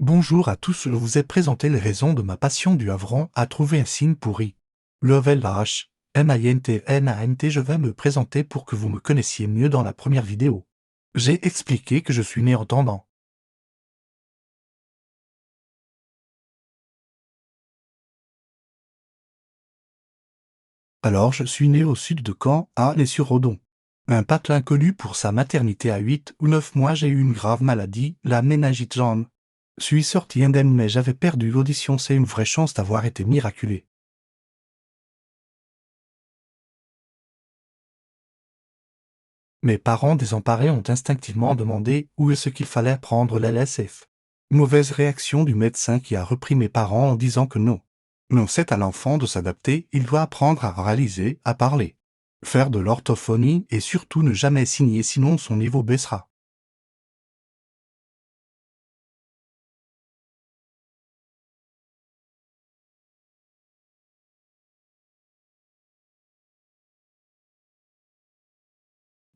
Bonjour à tous, je vous ai présenté les raisons de ma passion du Havron à trouver un signe pour I. Level H. MINT, je vais me présenter pour que vous me connaissiez mieux dans la première vidéo. J'ai expliqué que je suis né entendant. Alors je suis né au sud de Caen, à Les-sur-Odon. Un patelin connu pour sa maternité à 8 ou 9 mois, j'ai eu une grave maladie, la méningite jaune. Suis sorti indemne mais j'avais perdu l'audition, c'est une vraie chance d'avoir été miraculé. Mes parents désemparés ont instinctivement demandé où est-ce qu'il fallait prendre l'LSF. Mauvaise réaction du médecin qui a repris mes parents en disant que non. Non, c'est à l'enfant de s'adapter, il doit apprendre à réaliser, à parler. Faire de l'orthophonie et surtout ne jamais signer sinon son niveau baissera.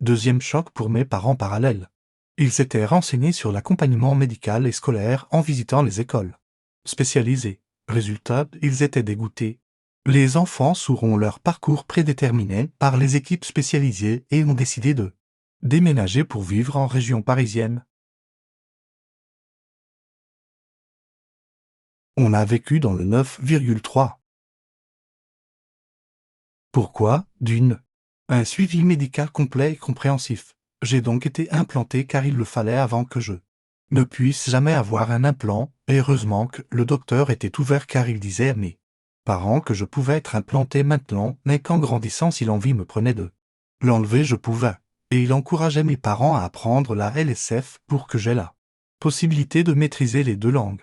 Deuxième choc pour mes parents parallèles. Ils s'étaient renseignés sur l'accompagnement médical et scolaire en visitant les écoles spécialisées. Résultat, ils étaient dégoûtés. Les enfants sauront leur parcours prédéterminé par les équipes spécialisées et ont décidé de déménager pour vivre en région parisienne. On a vécu dans le 9,3. Pourquoi? D'une. Un suivi médical complet et compréhensif. J'ai donc été implanté car il le fallait avant que je ne puisse jamais avoir un implant, et heureusement que le docteur était ouvert car il disait à mes parents que je pouvais être implanté maintenant, mais qu'en grandissant si l'envie me prenait de l'enlever je pouvais. Et il encourageait mes parents à apprendre la LSF pour que j'aie la possibilité de maîtriser les deux langues.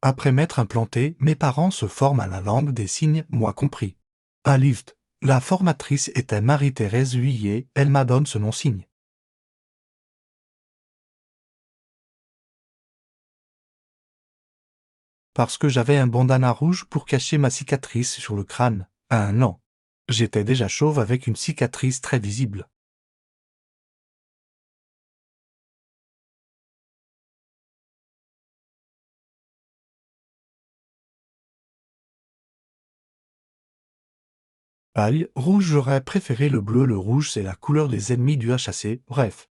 Après m'être implanté, mes parents se forment à la langue des signes, moi compris. À Lift, la formatrice était Marie-Thérèse Huillet, elle m'a donné ce nom-signe. Parce que j'avais un bandana rouge pour cacher ma cicatrice sur le crâne, à 1 an. J'étais déjà chauve avec une cicatrice très visible. Paille, rouge, j'aurais préféré le bleu, le rouge c'est la couleur des ennemis du HAC, bref.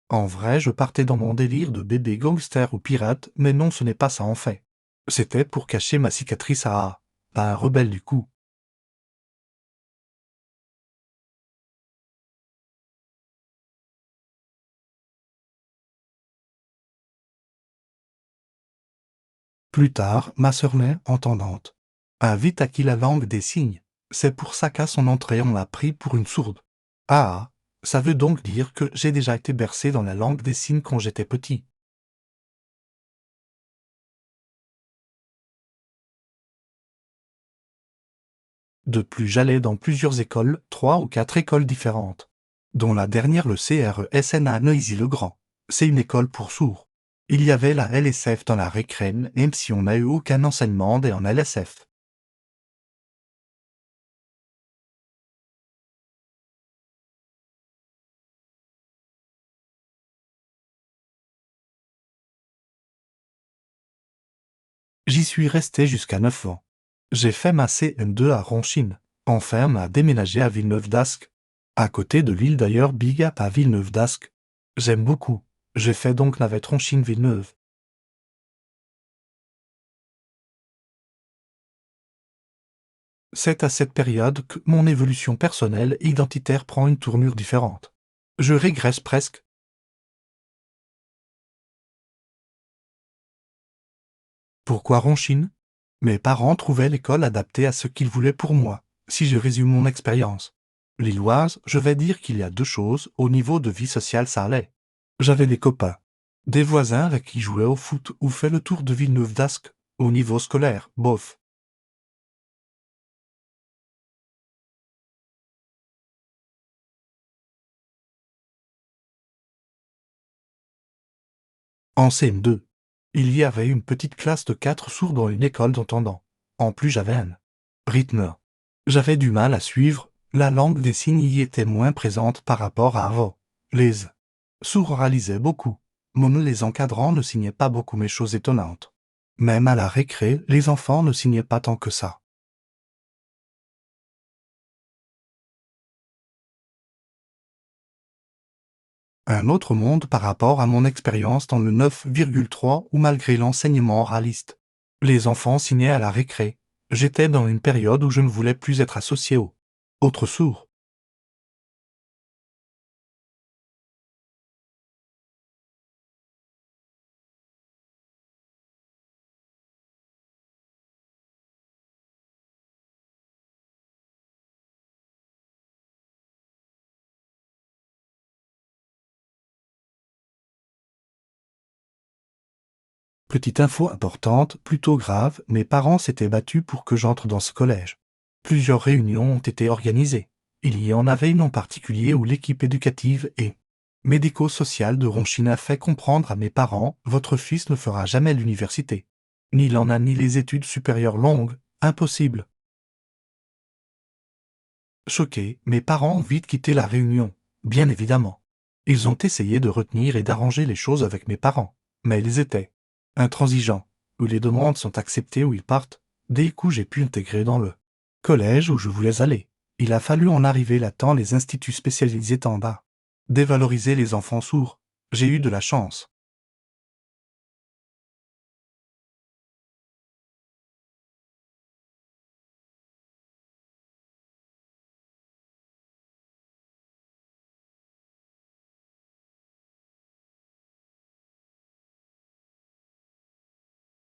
En vrai, je partais dans mon délire de bébé gangster ou pirate, mais non, ce n'est pas ça en fait. C'était pour cacher ma cicatrice à A. Pas un rebelle du coup. Plus tard, ma sœur naît entendante. A vite acquis la langue des signes. C'est pour ça qu'à son entrée on l'a pris pour une sourde. Ah, ça veut donc dire que j'ai déjà été bercé dans la langue des signes quand j'étais petit. De plus, j'allais dans plusieurs écoles, 3 ou 4 écoles différentes, dont la dernière le CRESN à Noisy-le-Grand. C'est une école pour sourds. Il y avait la LSF dans la récrène, même si on n'a eu aucun enseignement en LSF. J'y suis resté jusqu'à 9 ans. J'ai fait ma CM2 à Ronchine. Enfin, on a déménagé à Villeneuve d'Ascq. À côté de l'île d'ailleurs, big up à Villeneuve d'Ascq. J'aime beaucoup. J'ai fait donc navette Ronchine-Villeneuve. C'est à cette période que mon évolution personnelle et identitaire prend une tournure différente. Je régresse presque. Pourquoi Ronchine? Mes parents trouvaient l'école adaptée à ce qu'ils voulaient pour moi, si je résume mon expérience. Lilloise, je vais dire qu'il y a deux choses, au niveau de vie sociale ça allait. J'avais des copains, des voisins avec qui jouais au foot ou fait le tour de Villeneuve d'Ascq. Au niveau scolaire, bof. En CM2, il y avait une petite classe de 4 sourds dans une école d'entendants. En plus, j'avais un rythme. J'avais du mal à suivre, la langue des signes y était moins présente par rapport à avant. Les sourds oralisaient beaucoup. Même les encadrants ne signaient pas beaucoup, mais chose étonnante. Même à la récré, les enfants ne signaient pas tant que ça. Un autre monde par rapport à mon expérience dans le 9,3 où malgré l'enseignement oraliste, les enfants signaient à la récré. J'étais dans une période où je ne voulais plus être associé aux autres sourds. Petite info importante, plutôt grave, mes parents s'étaient battus pour que j'entre dans ce collège. Plusieurs réunions ont été organisées. Il y en avait une en particulier où l'équipe éducative et médico-sociale de Ronchine a fait comprendre à mes parents, votre fils ne fera jamais l'université. Ni il en a ni les études supérieures longues, impossible. Choqués, mes parents ont vite quitté la réunion, bien évidemment. Ils ont essayé de retenir et d'arranger les choses avec mes parents, mais ils étaient intransigeants. Où les demandes sont acceptées ou ils partent, dès que j'ai pu intégrer dans le collège où je voulais aller. Il a fallu en arriver là tant les instituts spécialisés en bas. Dévaloriser les enfants sourds. J'ai eu de la chance.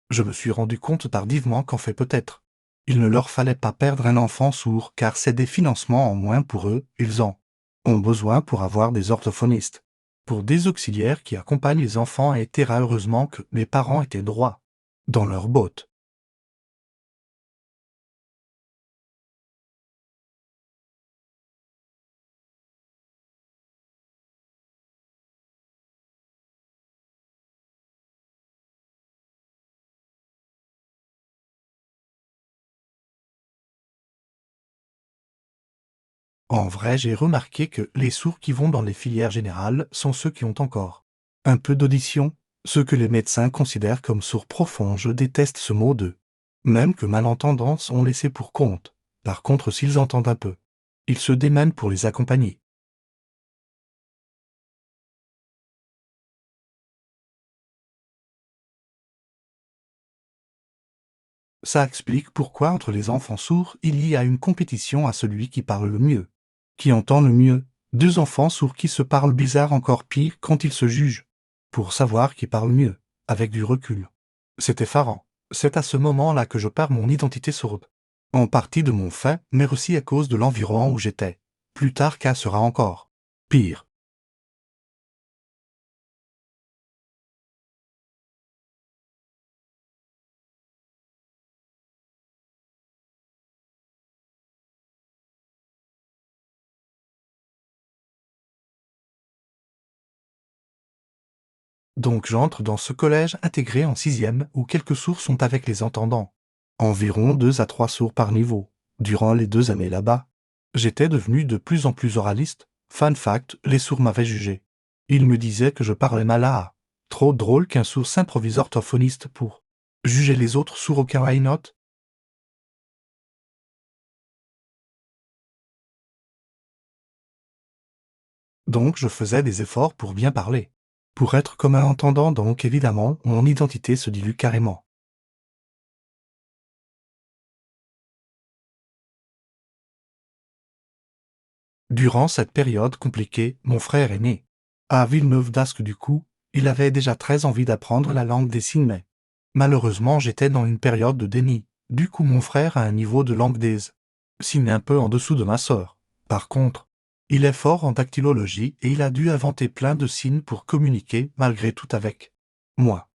Je me suis rendu compte tardivement qu'en fait peut-être. Il ne leur fallait pas perdre un enfant sourd car c'est des financements en moins pour eux, ils en ont besoin pour avoir des orthophonistes. Pour des auxiliaires qui accompagnent les enfants et heureusement que mes parents étaient droits dans leurs bottes. En vrai, j'ai remarqué que les sourds qui vont dans les filières générales sont ceux qui ont encore un peu d'audition, ceux que les médecins considèrent comme sourds profonds. Je déteste ce mot de même que malentendants sont laissés pour compte. Par contre, s'ils entendent un peu, ils se démènent pour les accompagner. Ça explique pourquoi entre les enfants sourds, il y a une compétition à celui qui parle le mieux, qui entend le mieux. Deux enfants sourds qui se parlent bizarre, encore pire quand ils se jugent, pour savoir qui parle mieux, avec du recul. C'est effarant. C'est à ce moment-là que je perds mon identité sourde. En partie de mon fait, mais aussi à cause de l'environnement où j'étais. Plus tard qu'à sera encore pire. Donc j'entre dans ce collège intégré en sixième où quelques sourds sont avec les entendants. Environ 2 à 3 sourds par niveau. Durant les 2 années là-bas, j'étais devenu de plus en plus oraliste. Fun fact, les sourds m'avaient jugé. Ils me disaient que je parlais mal à. Trop drôle qu'un sourd s'improvise orthophoniste pour juger les autres sourds, aucun why not. Donc je faisais des efforts pour bien parler. Pour être comme un entendant, donc évidemment, mon identité se dilue carrément. Durant cette période compliquée, mon frère est né. À Villeneuve d'Ascq du coup, il avait déjà très envie d'apprendre la langue des signes, mais malheureusement j'étais dans une période de déni. Du coup mon frère a un niveau de langue des signes un peu en dessous de ma sœur. Par contre, il est fort en dactylologie et il a dû inventer plein de signes pour communiquer malgré tout avec moi.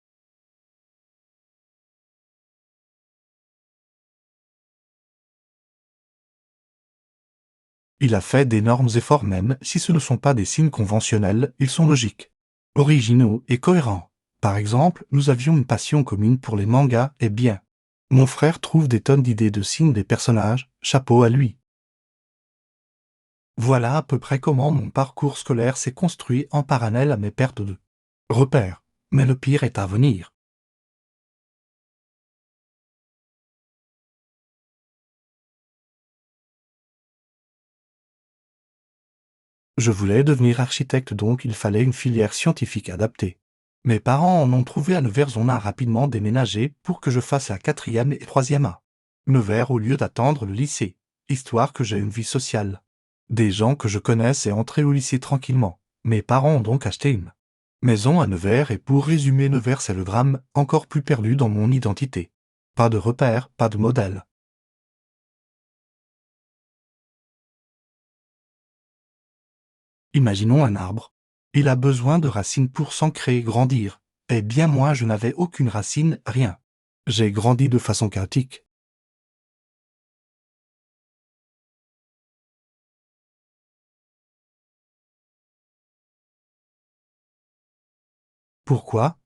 Il a fait d'énormes efforts même si ce ne sont pas des signes conventionnels, ils sont logiques, originaux et cohérents. Par exemple, nous avions une passion commune pour les mangas et bien. Mon frère trouve des tonnes d'idées de signes des personnages, chapeau à lui. Voilà à peu près comment mon parcours scolaire s'est construit en parallèle à mes pertes de repères. Mais le pire est à venir. Je voulais devenir architecte, donc il fallait une filière scientifique adaptée. Mes parents en ont trouvé à Nevers. On a rapidement déménagé pour que je fasse la 4e et 3e A. Nevers au lieu d'attendre le lycée, histoire que j'ai une vie sociale. Des gens que je connaisse et entrer au lycée tranquillement. Mes parents ont donc acheté une maison à Nevers et pour résumer, Nevers c'est le drame, encore plus perdu dans mon identité. Pas de repères, pas de modèle. Imaginons un arbre. Il a besoin de racines pour s'ancrer et grandir. Eh bien moi je n'avais aucune racine, rien. J'ai grandi de façon chaotique. Pourquoi?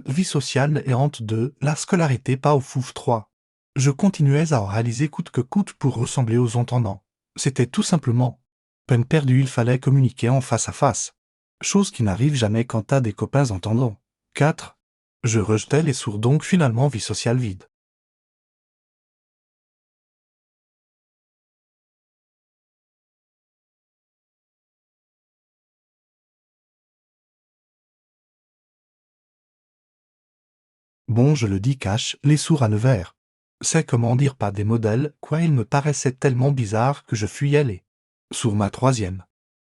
Vie sociale et honte de la scolarité pas au fouf 3. Je continuais à réaliser coûte que coûte pour ressembler aux entendants. C'était tout simplement peine perdue, il fallait communiquer en face à face. Chose qui n'arrive jamais quand t'as des copains entendants. 4. Je rejetais les sourds, donc finalement vie sociale vide. Bon, je le dis cash, les sourds à Nevers. C'est comment dire pas des modèles, quoi, il me paraissait tellement bizarre que je fuyais les sourds ma 3e.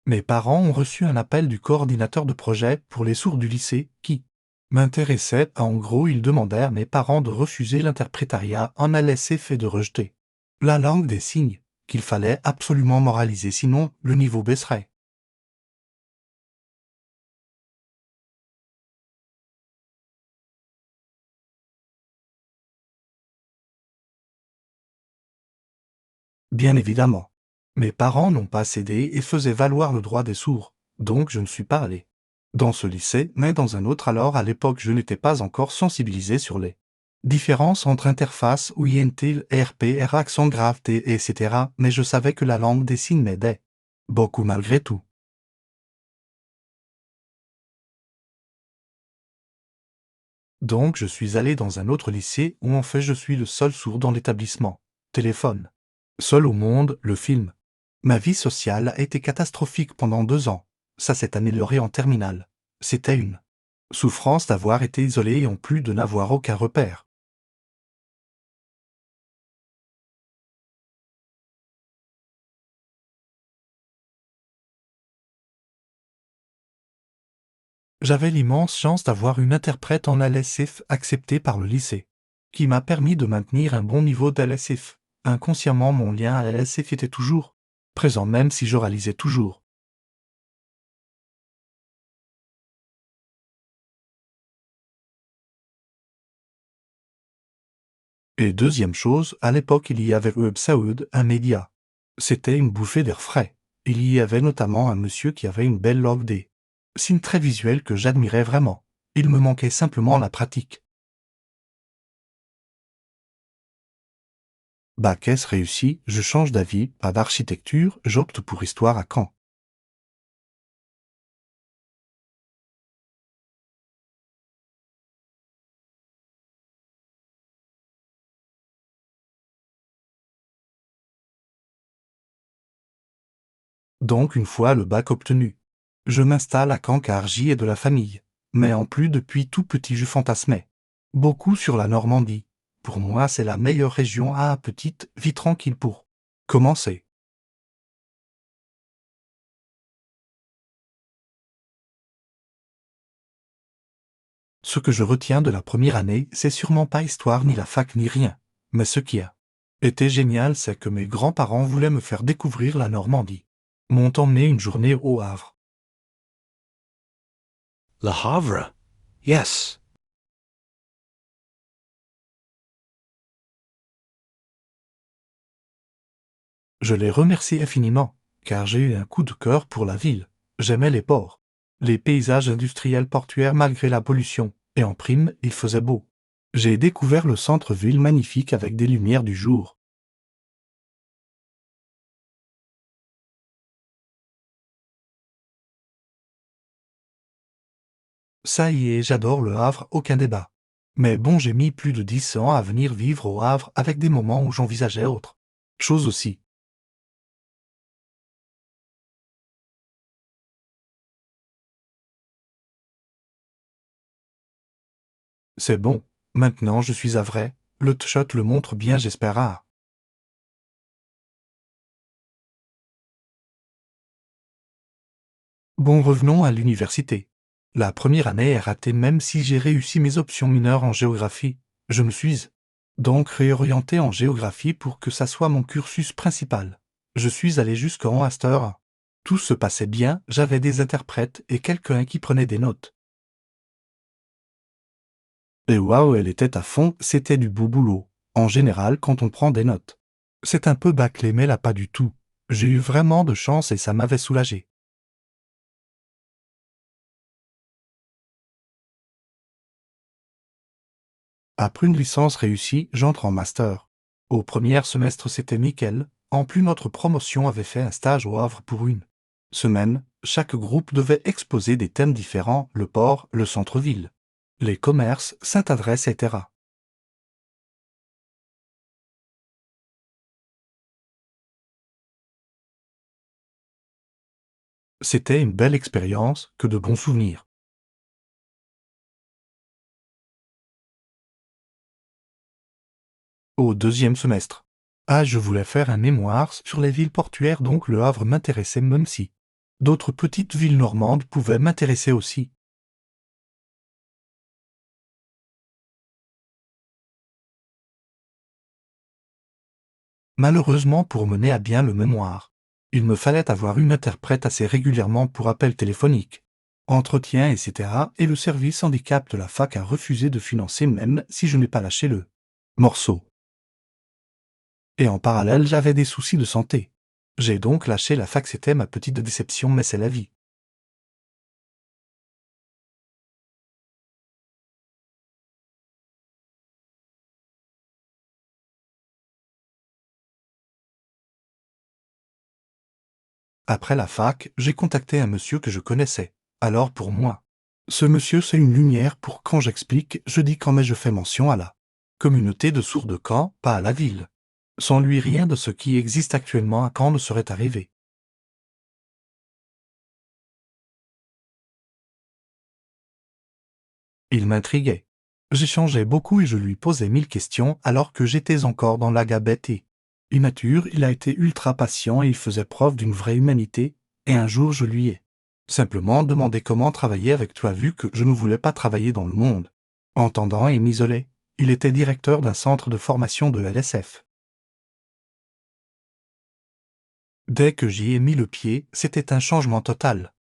Mes parents ont reçu un appel du coordinateur de projet pour les sourds du lycée, qui m'intéressait. En gros, ils demandèrent à mes parents de refuser l'interprétariat en LSF et de rejeter la langue des signes, qu'il fallait absolument moraliser, sinon le niveau baisserait. Bien évidemment. Mes parents n'ont pas cédé et faisaient valoir le droit des sourds, donc je ne suis pas allé dans ce lycée, mais dans un autre. Alors à l'époque je n'étais pas encore sensibilisé sur les différences entre interface ou INT, RP, R, accent grave, T, etc. Mais je savais que la langue des signes m'aidait beaucoup malgré tout. Donc je suis allé dans un autre lycée où en fait je suis le seul sourd dans l'établissement. Téléphone. Seul au monde, le film. Ma vie sociale a été catastrophique pendant 2 ans. Ça s'est amélioré en terminale. C'était une souffrance d'avoir été isolé et en plus de n'avoir aucun repère. J'avais l'immense chance d'avoir une interprète en LSF acceptée par le lycée, qui m'a permis de maintenir un bon niveau d'LSF. Inconsciemment, mon lien à l'LSF était toujours présent, même si je réalisais toujours. Et deuxième chose, à l'époque il y avait Web Saoud, un média. C'était une bouffée d'air frais. Il y avait notamment un monsieur qui avait une belle langue des signes très visuels que j'admirais vraiment. Il me manquait simplement la pratique. Bac S réussi, je change d'avis, pas d'architecture, j'opte pour histoire à Caen. Donc une fois le bac obtenu, je m'installe à Caen car j'y ai de la famille. Mais en plus depuis tout petit je fantasmais beaucoup sur la Normandie. Pour moi c'est la meilleure région à petite vie tranquille pour commencer. Ce que je retiens de la première année, c'est sûrement pas histoire ni la fac ni rien. Mais ce qui a été génial, c'est que mes grands-parents voulaient me faire découvrir la Normandie. M'ont emmené une journée au Havre. Le Havre. Yes. Je les remercie infiniment, car j'ai eu un coup de cœur pour la ville. J'aimais les ports, les paysages industriels portuaires malgré la pollution, Et en prime, il faisait beau. J'ai découvert le centre-ville magnifique avec des lumières du jour. Ça y est, j'adore le Havre, aucun débat. Mais bon, j'ai mis plus de 10 ans à venir vivre au Havre avec des moments où j'envisageais autre chose aussi. C'est bon. Maintenant, je suis à vrai. Le t-shirt le montre bien, j'espère. Ah. Bon, revenons à l'université. La première année est ratée même si j'ai réussi mes options mineures en géographie. Je me suis donc réorienté en géographie pour que ça soit mon cursus principal. Je suis allé jusqu'en master. Tout se passait bien, j'avais des interprètes et quelqu'un qui prenait des notes. Et waouh, elle était à fond, c'était du beau boulot. En général, quand on prend des notes. C'est un peu bâclé, mais là pas du tout. J'ai eu vraiment de chance et ça m'avait soulagé. Après une licence réussie, j'entre en master. Au premier semestre, c'était nickel. En plus, notre promotion avait fait un stage au Havre pour une semaine. Chaque groupe devait exposer des thèmes différents, le port, le centre-ville, les commerces, Sainte-Adresse, etc. C'était une belle expérience, que de bons souvenirs. Au deuxième semestre. Ah, je voulais faire un mémoire sur les villes portuaires, donc le Havre m'intéressait même si d'autres petites villes normandes pouvaient m'intéresser aussi. Malheureusement, pour mener à bien le mémoire, il me fallait avoir une interprète assez régulièrement pour appels téléphoniques, entretien, etc. Et le service handicap de la fac a refusé de financer même si je n'ai pas lâché le morceau. Et en parallèle, j'avais des soucis de santé. J'ai donc lâché la fac, c'était ma petite déception, mais c'est la vie. Après la fac, j'ai contacté un monsieur que je connaissais. Alors pour moi, ce monsieur c'est une lumière pour quand j'explique, je dis quand mais je fais mention à la communauté de sourds de Caen, pas à la ville. Sans lui, rien de ce qui existe actuellement à Caen ne serait arrivé. Il m'intriguait. J'échangeais beaucoup et je lui posais 1000 questions alors que j'étais encore dans la gabette et immature, il a été ultra patient et il faisait preuve d'une vraie humanité, et un jour je lui ai simplement demandé comment travailler avec toi vu que je ne voulais pas travailler dans le monde. Entendant et m'isoler, il était directeur d'un centre de formation de LSF. Dès que j'y ai mis le pied, c'était un changement total.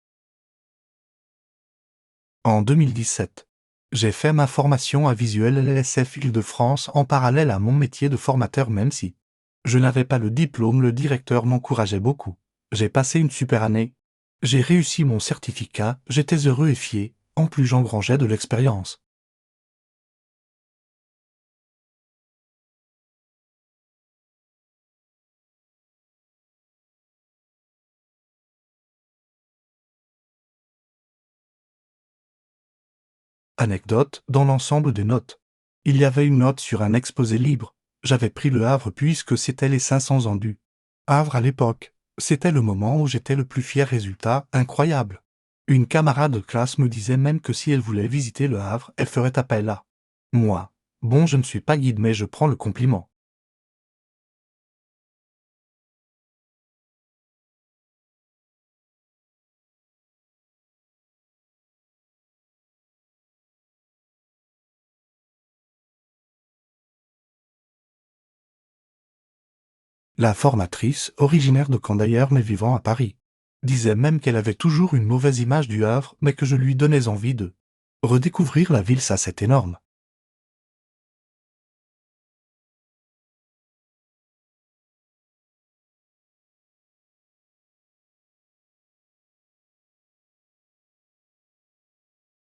En 2017, j'ai fait ma formation à Visuel LSF Île-de-France en parallèle à mon métier de formateur même si je n'avais pas le diplôme, le directeur m'encourageait beaucoup. J'ai passé une super année. J'ai réussi mon certificat, j'étais heureux et fier, en plus j'engrangeais de l'expérience. Anecdote, dans l'ensemble des notes. Il y avait une note sur un exposé libre. J'avais pris le Havre puisque c'était les 500 ans du Havre à l'époque. C'était le moment où j'étais le plus fier, résultat incroyable. Une camarade de classe me disait même que si elle voulait visiter le Havre, elle ferait appel à moi. Bon, je ne suis pas guide mais je prends le compliment. La formatrice, originaire de Caen d'ailleurs mais vivant à Paris, disait même qu'elle avait toujours une mauvaise image du Havre mais que je lui donnais envie de redécouvrir la ville, ça c'est énorme.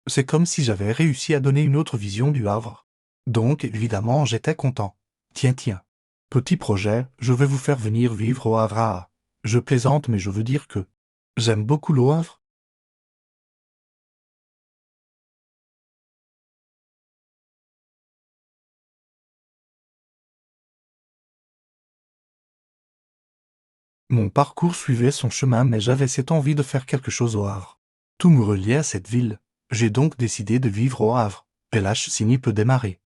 C'est comme si j'avais réussi à donner une autre vision du Havre. Donc, évidemment, j'étais content. Tiens. Petit projet, je vais vous faire venir vivre au Havre. Ah, je plaisante, mais je veux dire que j'aime beaucoup le Havre. Mon parcours suivait son chemin, mais j'avais cette envie de faire quelque chose au Havre. Tout me reliait à cette ville. J'ai donc décidé de vivre au Havre. Et là, Chessini peut démarrer.